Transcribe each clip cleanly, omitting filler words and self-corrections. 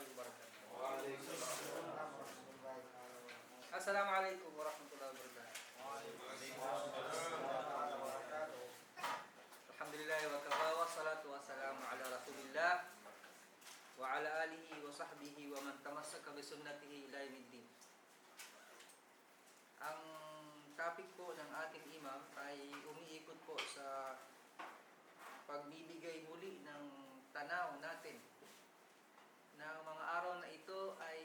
warahmatullahi wabarakatuh. Waalaikumsalam. Assalamualaikum warahmatullahi wabarakatuh. Alhamdulillah wa kafa wa salatu wa salamu ala rasulillah wa ala alihi wa sahbihi wa man tamassaka bi sunnatihi ila yaumiddin. Ang topic po ng ating imam ay umiikot po sa pagbibigay muli ng tanaw natin na mga araw na ito ay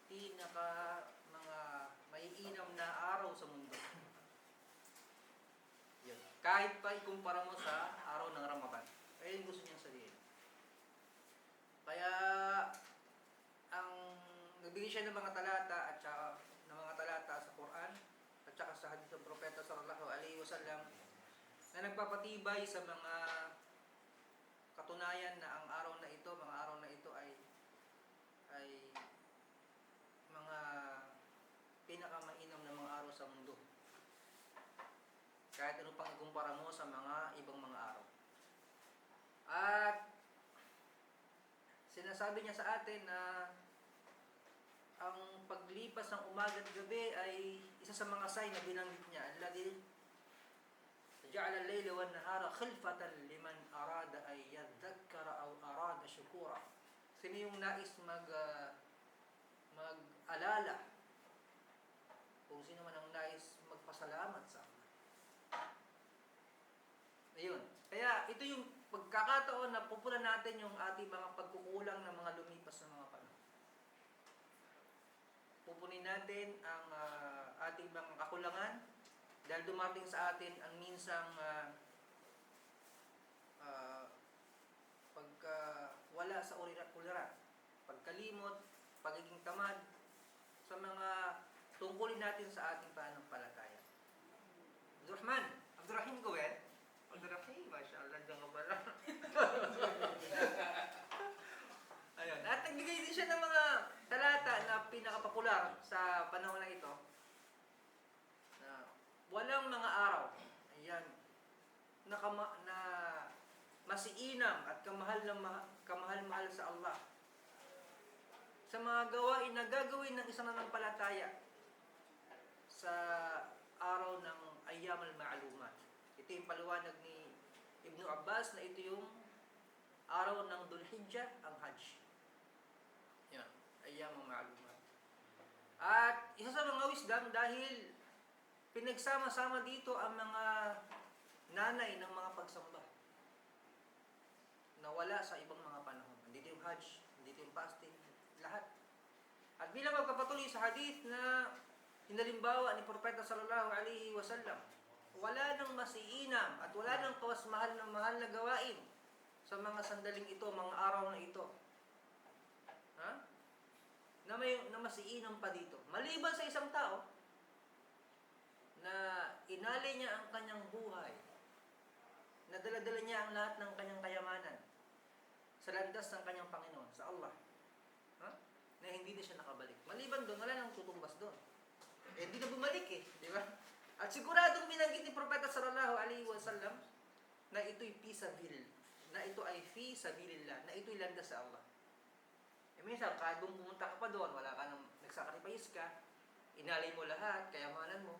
pinaka mga maiinam na araw sa mundo. Yun. Kahit pa ikumpara mo sa araw ng Ramadan. Ayun gusto niyang sabihin. Kaya ang nagbigay siya ng mga talata at saka ng mga talata sa Quran at saka sa hadith ng Propeta sallallahu alaihi wasallam na nagpapatibay sa mga katunayan na ang araw na ito, mga araw na ito ay mga pinakamainam na mga araw sa mundo. Kahit ano pang ikumpara mo sa mga ibang mga araw. At sinasabi niya sa atin na ang paglipas ng umaga at gabi ay isa sa mga sign na binanggit niya. Alladhi ja'ala al-layla wan-nahara khilfatan liman arada ay yadhakkara aw arada shukura. Sino yung nais mag-alala? Kung sino man ang nais magpasalamat sa Allah. Ayun. Kaya ito yung pagkakataon na pupunan natin yung ating mga pagkukulang ng mga lumipas na mga panahon. Pupunin natin ang ating mga kakulangan dahil dumating sa atin ang minsang pagka wala sa ulira, pagkalimot, pagiging tamad sa mga tungkulin natin sa ating pananampalataya. Abdurrahim Gawel. Abdurrahim, mashallah, dyan ka pala. Ayun. At nagbigay din siya ng mga talata na pinakapopular sa panahon na ito. Na walang mga araw. Ayan. Na masiinam at kamahal-mahal sa Allah. Sa mga gawain na gagawin ng isang nanampalataya sa araw ng ayyam al-ma'lumat. Ito yung paliwanag ni Ibn Abbas na ito yung araw ng Dhul Hijjah, ang Hajj. Yan, ayyam al-ma'lumat. At isa sa mga wisdom dahil pinagsama-sama dito ang mga nanay ng mga pagsamba na wala sa ibang mga panahon. Andito yung Hajj, andito yung fasting, lahat. At bilang magpapatuloy sa hadith na hinalimbawa ni Propeta sallallahu alaihi wasallam, wala nang masiinam at wala nang kawas mahal na gawain sa mga sandaling ito, mga araw na ito. Ha? Na masiinam pa dito. Maliban sa isang tao na inalay niya ang kanyang buhay, na dala-dala niya ang lahat ng kanyang kayamanan sa landas ng kanyang Panginoon, sa Allah. Ha? Na hindi na siya nakabalik. Maliban doon, wala nang tutumbas doon. Hindi na bumalik eh, di ba? At siguradong binanggit ni Propeta sallallahu alaihi wasallam na ito'y fi sabil, na ito ay fi sabilillah, na ito'y landas sa Allah. E minsan, kahit kung pumunta ka pa doon, wala ka nang nagsakripais ka, inalay mo lahat, kayamanan mo,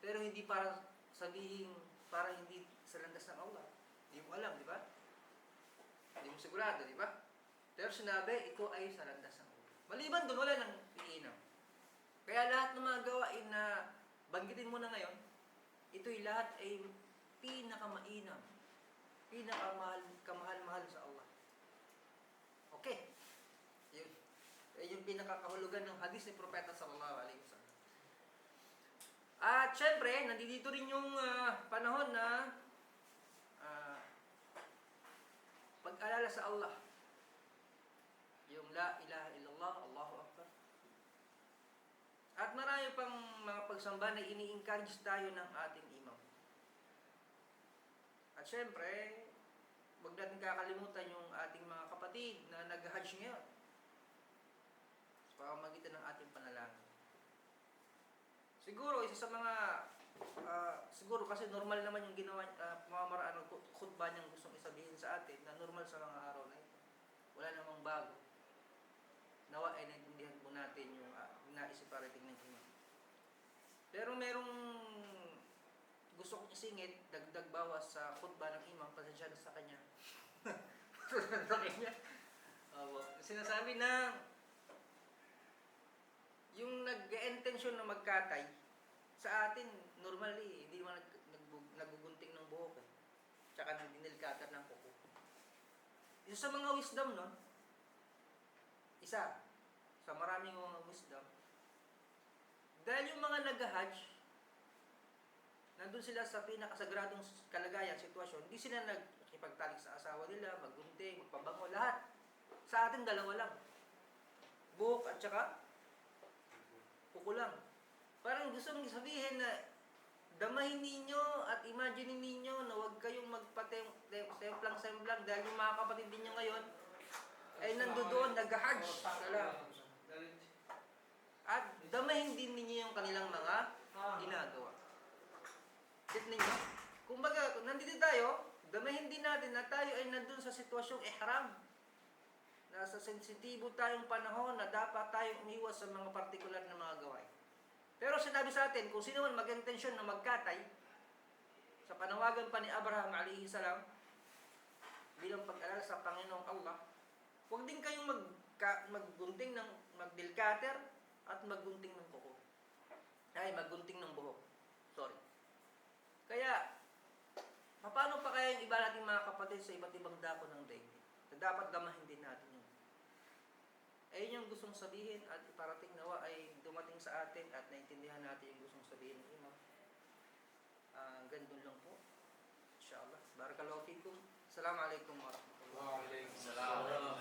pero hindi para sabihin, para hindi sa landas ng Allah. Hindi mo alam, di ba? Hindi mo sigurado, di ba? Pero sinabi, ito ay sa landas ng Allah. Maliban doon, wala nang iinam. Kaya lahat ng mga gawain na banggitin mo na ngayon, ito'y lahat ay pinakamainam, kamahal-mahal sa Allah. Okay. Yun. Yung pinakakahulugan ng hadis ni Propeta sallallahu alaihi wasallam. At syempre, nandito rin yung panahon na pag-alala sa Allah. Yung la ilaha illallah, Allahu Akbar. At marami pang mga pagsamba na ini-encourage tayo ng ating imam. At syempre, huwag natin kakalimutan yung ating mga kapatid na nag-hajj ngayon. Sa pamamagitan ng ating panalangin. Siguro, isa sa mga, siguro kasi normal naman yung ginawa, pamamaraan ng khutbah niyang gustong isabihin sa atin na normal sa mga araw na ito. Wala namang bago. nawa ay naintindihan po natin yung nais iparating ng imam. Pero merong gusto kong isingit, dagdag bawas sa khutbah ng imam, pasensya na sa kanya. Sa kanya. Sinasabi na yung nag-intensyon na magkatay, sa atin, normally, hindi naman nagugunting ng buhok eh. Tsaka nang dinilkatan ng kuko. Isa sa mga wisdom nun, isa, sa maraming mga wisdom, dahil yung mga nag-hajj, nandun sila sa pinakasagradong kalagayan, sitwasyon, hindi sila nagkipagtalik sa asawa nila, maggunting, magpabango, lahat. Sa atin, dalawa lang. Buhok at saka kuko lang. Parang gusto mong sabihin na damahin ninyo at imagine ninyo na huwag kayong magpa-semplang-semplang dahil yung mga kapatid ninyo ngayon ay nandoon, nag-hajj. At damahin din ninyo yung kanilang mga ginagawa. Get ninyo? Kumbaga, nandito tayo, damahin din natin na tayo ay nandun sa sitwasyong ihram. Nasa sensitibo tayong panahon na dapat tayong umiwas sa mga partikular na mga gawain. Pero sinabi sa atin, kung sino man mag-intensyon na magkatay, sa panawagan pa ni Abraham alayhi salam, bilang pag-alala sa Panginoong Allah, huwag din kayong maggunting ng magdilkater at maggunting ng kuko. Ay, maggunting ng buhok. Sorry. Kaya, paano pa kaya yung iba nating mga kapatid sa iba't ibang dako ng daigdig? Na dapat damahin din natin yun. Ayun yung gustong sabihin at iparating nawa ay dumating sa atin at naintindihan natin yung gustong sabihin ng imam. Gandun lang po. Inshallah. Barakallahu fikum. Assalamualaikum warahmatullahi wabarakatuh. Waalaikumsalam.